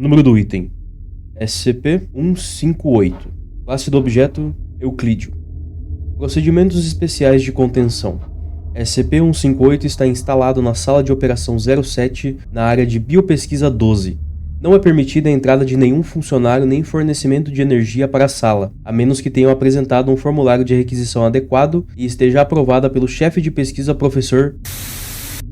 Número do item: SCP-158. Classe do objeto: Euclídeo. Procedimentos especiais de contenção. SCP-158 está instalado na Sala de Operação 07, na área de Biopesquisa 12. Não é permitida a entrada de nenhum funcionário nem fornecimento de energia para a sala, a menos que tenham apresentado um formulário de requisição adequado e esteja aprovada pelo chefe de pesquisa, professor.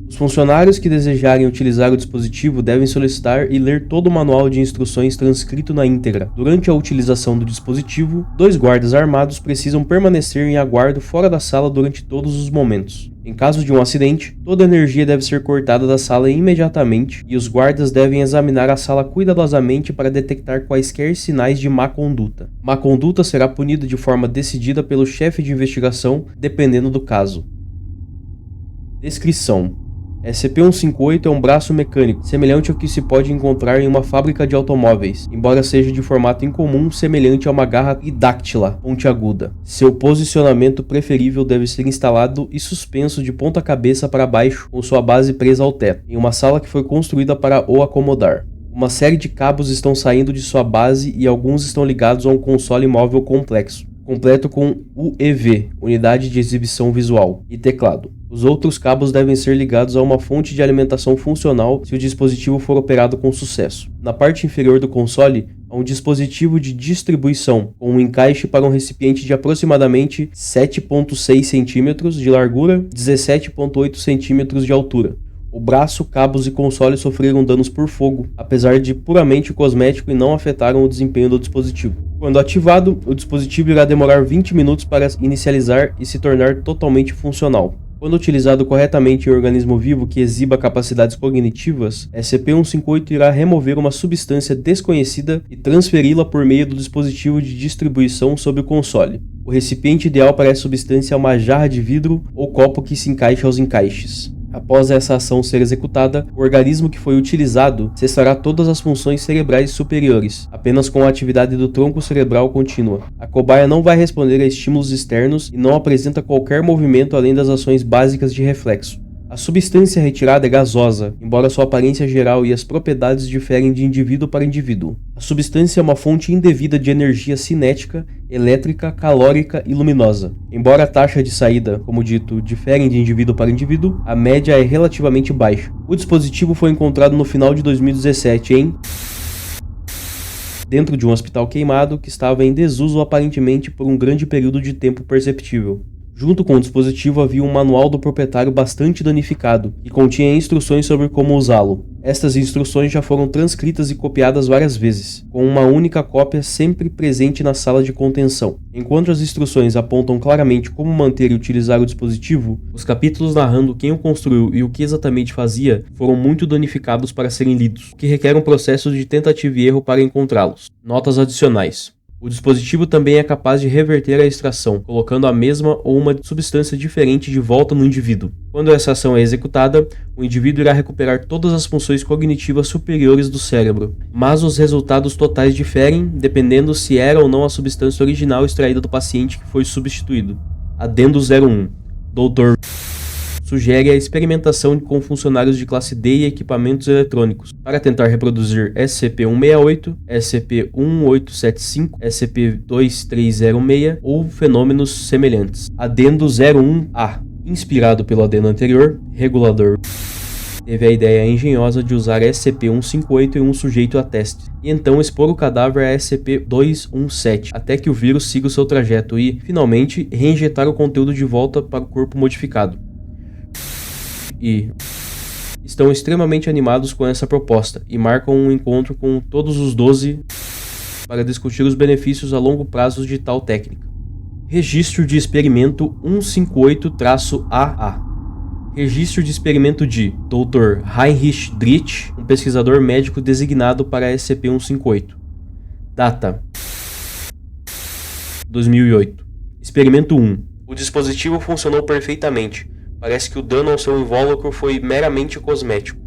Os funcionários que desejarem utilizar o dispositivo devem solicitar e ler todo o manual de instruções transcrito na íntegra. Durante a utilização do dispositivo, 2 guardas armados precisam permanecer em aguardo fora da sala durante todos os momentos. Em caso de um acidente, toda a energia deve ser cortada da sala imediatamente e os guardas devem examinar a sala cuidadosamente para detectar quaisquer sinais de má conduta. Má conduta será punida de forma decidida pelo chefe de investigação, dependendo do caso. Descrição: SCP-158 é um braço mecânico, semelhante ao que se pode encontrar em uma fábrica de automóveis, embora seja de formato incomum, semelhante a uma garra idáctila pontiaguda. Seu posicionamento preferível deve ser instalado e suspenso de ponta cabeça para baixo, com sua base presa ao teto, em uma sala que foi construída para o acomodar. Uma série de cabos estão saindo de sua base e alguns estão ligados a um console móvel complexo, completo com UEV, unidade de exibição visual, e teclado. Os outros cabos devem ser ligados a uma fonte de alimentação funcional se o dispositivo for operado com sucesso. Na parte inferior do console, há um dispositivo de distribuição, com um encaixe para um recipiente de aproximadamente 7,6 cm de largura e 17,8 cm de altura. O braço, cabos e console sofreram danos por fogo, apesar de puramente cosmético e não afetaram o desempenho do dispositivo. Quando ativado, o dispositivo irá demorar 20 minutos para inicializar e se tornar totalmente funcional. Quando utilizado corretamente em um organismo vivo que exiba capacidades cognitivas, SCP-158 irá remover uma substância desconhecida e transferi-la por meio do dispositivo de distribuição sob o console. O recipiente ideal para essa substância é uma jarra de vidro ou copo que se encaixe aos encaixes. Após essa ação ser executada, o organismo que foi utilizado cessará todas as funções cerebrais superiores, apenas com a atividade do tronco cerebral contínua. A cobaia não vai responder a estímulos externos e não apresenta qualquer movimento além das ações básicas de reflexo. A substância retirada é gasosa, embora sua aparência geral e as propriedades diferem de indivíduo para indivíduo. A substância é uma fonte indevida de energia cinética, elétrica, calórica e luminosa. Embora a taxa de saída, como dito, difere de indivíduo para indivíduo, a média é relativamente baixa. O dispositivo foi encontrado no final de 2017 dentro de um hospital queimado que estava em desuso aparentemente por um grande período de tempo perceptível. Junto com o dispositivo havia um manual do proprietário bastante danificado, que continha instruções sobre como usá-lo. Estas instruções já foram transcritas e copiadas várias vezes, com uma única cópia sempre presente na sala de contenção. Enquanto as instruções apontam claramente como manter e utilizar o dispositivo, os capítulos narrando quem o construiu e o que exatamente fazia foram muito danificados para serem lidos, o que requer um processo de tentativa e erro para encontrá-los. Notas adicionais. O dispositivo também é capaz de reverter a extração, colocando a mesma ou uma substância diferente de volta no indivíduo. Quando essa ação é executada, o indivíduo irá recuperar todas as funções cognitivas superiores do cérebro, mas os resultados totais diferem dependendo se era ou não a substância original extraída do paciente que foi substituído. Adendo 01. Dr. sugere a experimentação com funcionários de classe D e equipamentos eletrônicos, para tentar reproduzir SCP-168, SCP-1875, SCP-2306 ou fenômenos semelhantes. Adendo 01-A. Inspirado pelo adendo anterior, Regulador teve a ideia engenhosa de usar SCP-158 em um sujeito a teste, e então expor o cadáver a SCP-217, até que o vírus siga o seu trajeto e, finalmente, reinjetar o conteúdo de volta para o corpo modificado. E estão extremamente animados com essa proposta e marcam um encontro com todos os 12 para discutir os benefícios a longo prazo de tal técnica. Registro de experimento 158-AA. Registro de experimento de Dr. Heinrich Dritsch, um pesquisador médico designado para SCP-158. Data: 2008. Experimento 1. O dispositivo funcionou perfeitamente. Parece que o dano ao seu invólucro foi meramente cosmético,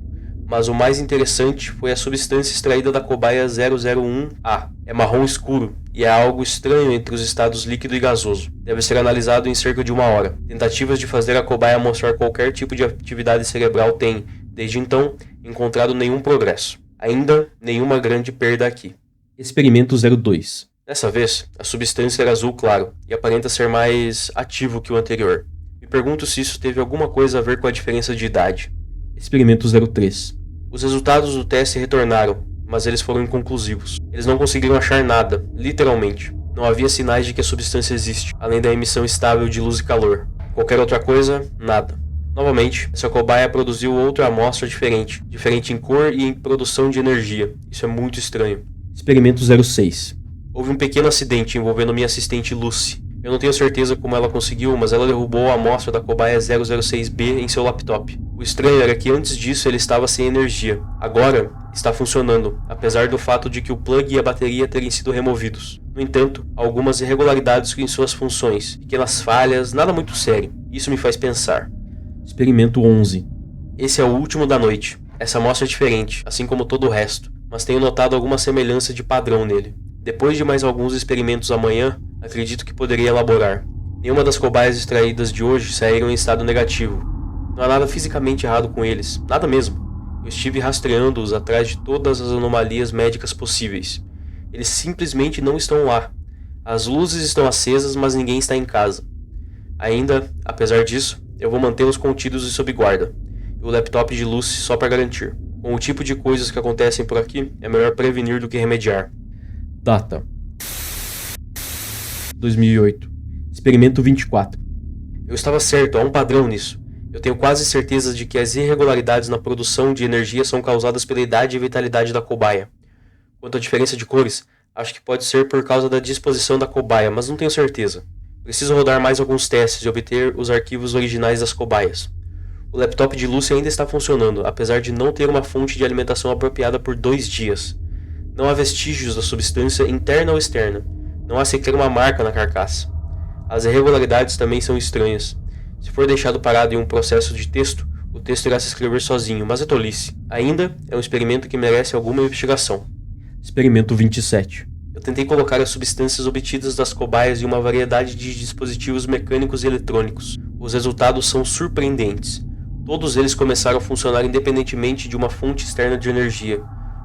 mas o mais interessante foi a substância extraída da cobaia 001-A. É marrom escuro e é algo estranho entre os estados líquido e gasoso. Deve ser analisado em cerca de 1 hora. Tentativas de fazer a cobaia mostrar qualquer tipo de atividade cerebral têm, desde então, encontrado nenhum progresso. Ainda nenhuma grande perda aqui. Experimento 02. Dessa vez, a substância era azul claro e aparenta ser mais ativo que o anterior. Me pergunto se isso teve alguma coisa a ver com a diferença de idade. Experimento 03. Os resultados do teste retornaram, mas eles foram inconclusivos. Eles não conseguiram achar nada, literalmente. Não havia sinais de que a substância existe, além da emissão estável de luz e calor. Qualquer outra coisa, nada. Novamente, essa cobaia produziu outra amostra diferente em cor e em produção de energia. Isso é muito estranho. Experimento 06. Houve um pequeno acidente envolvendo minha assistente Lucy. Eu não tenho certeza como ela conseguiu, mas ela derrubou a amostra da cobaia 006B em seu laptop. O estranho era que antes disso ele estava sem energia. Agora, está funcionando, apesar do fato de que o plug e a bateria terem sido removidos. No entanto, há algumas irregularidades em suas funções, pequenas falhas, nada muito sério. Isso me faz pensar. Experimento 11. Esse é o último da noite. Essa amostra é diferente, assim como todo o resto, mas tenho notado alguma semelhança de padrão nele. Depois de mais alguns experimentos amanhã, acredito que poderia elaborar. Nenhuma das cobaias extraídas de hoje saíram em estado negativo. Não há nada fisicamente errado com eles, nada mesmo. Eu estive rastreando-os atrás de todas as anomalias médicas possíveis. Eles simplesmente não estão lá. As luzes estão acesas, mas ninguém está em casa. Ainda, apesar disso, eu vou mantê-los contidos e sob guarda. E o laptop de Lucy só para garantir. Com o tipo de coisas que acontecem por aqui, é melhor prevenir do que remediar. Data: 2008. Experimento 24. Eu estava certo, há um padrão nisso. Eu tenho quase certeza de que as irregularidades na produção de energia são causadas pela idade e vitalidade da cobaia. Quanto à diferença de cores, acho que pode ser por causa da disposição da cobaia, mas não tenho certeza. Preciso rodar mais alguns testes e obter os arquivos originais das cobaias. O laptop de Lucy ainda está funcionando, apesar de não ter uma fonte de alimentação apropriada por 2 dias. Não há vestígios da substância interna ou externa. Não há sequer uma marca na carcaça. As irregularidades também são estranhas. Se for deixado parado em um processo de texto, o texto irá se escrever sozinho, mas é tolice. Ainda é um experimento que merece alguma investigação. Experimento 27. Eu tentei colocar as substâncias obtidas das cobaias em uma variedade de dispositivos mecânicos e eletrônicos. Os resultados são surpreendentes. Todos eles começaram a funcionar independentemente de uma fonte externa de energia.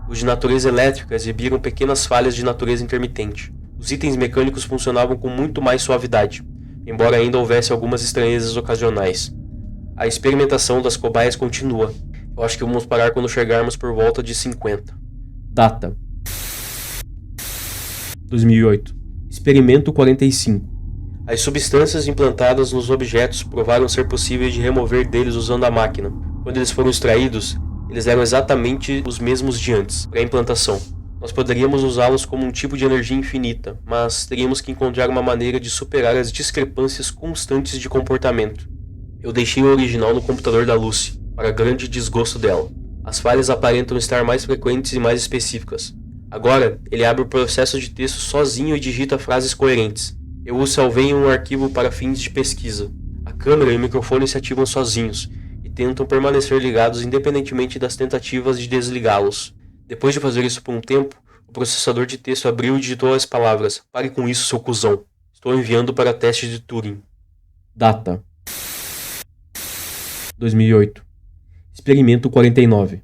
Os de natureza elétrica exibiram pequenas falhas de natureza intermitente. Os itens mecânicos funcionavam com muito mais suavidade, embora ainda houvesse algumas estranhezas ocasionais. A experimentação das cobaias continua. Eu acho que vamos parar quando chegarmos por volta de 50. Data: 2008. Experimento 45. As substâncias implantadas nos objetos provaram ser possíveis de remover deles usando a máquina. Quando eles foram extraídos, eles eram exatamente os mesmos de antes, para a implantação. Nós poderíamos usá-los como um tipo de energia infinita, mas teríamos que encontrar uma maneira de superar as discrepâncias constantes de comportamento. Eu deixei o original no computador da Lucy, para grande desgosto dela. As falhas aparentam estar mais frequentes e mais específicas. Agora, ele abre o processo de texto sozinho e digita frases coerentes. Eu o salvei em um arquivo para fins de pesquisa. A câmera e o microfone se ativam sozinhos, e tentam permanecer ligados independentemente das tentativas de desligá-los. Depois de fazer isso por um tempo, o processador de texto abriu e digitou as palavras: "Pare com isso, seu cuzão. Estou enviando para teste de Turing." Data: 2008. Experimento 49.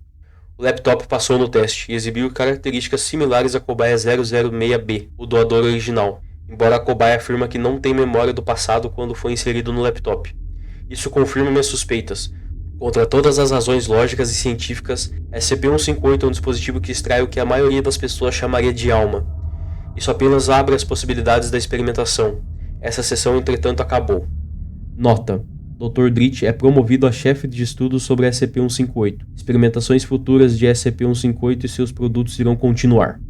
O laptop passou no teste e exibiu características similares à cobaia 006B, o doador original, embora a cobaia afirma que não tem memória do passado quando foi inserido no laptop. Isso confirma minhas suspeitas. Contra todas as razões lógicas e científicas, SCP-158 é um dispositivo que extrai o que a maioria das pessoas chamaria de alma. Isso apenas abre as possibilidades da experimentação. Essa sessão, entretanto, acabou. Nota: Dr. Dritch é promovido a chefe de estudos sobre SCP-158. Experimentações futuras de SCP-158 e seus produtos irão continuar.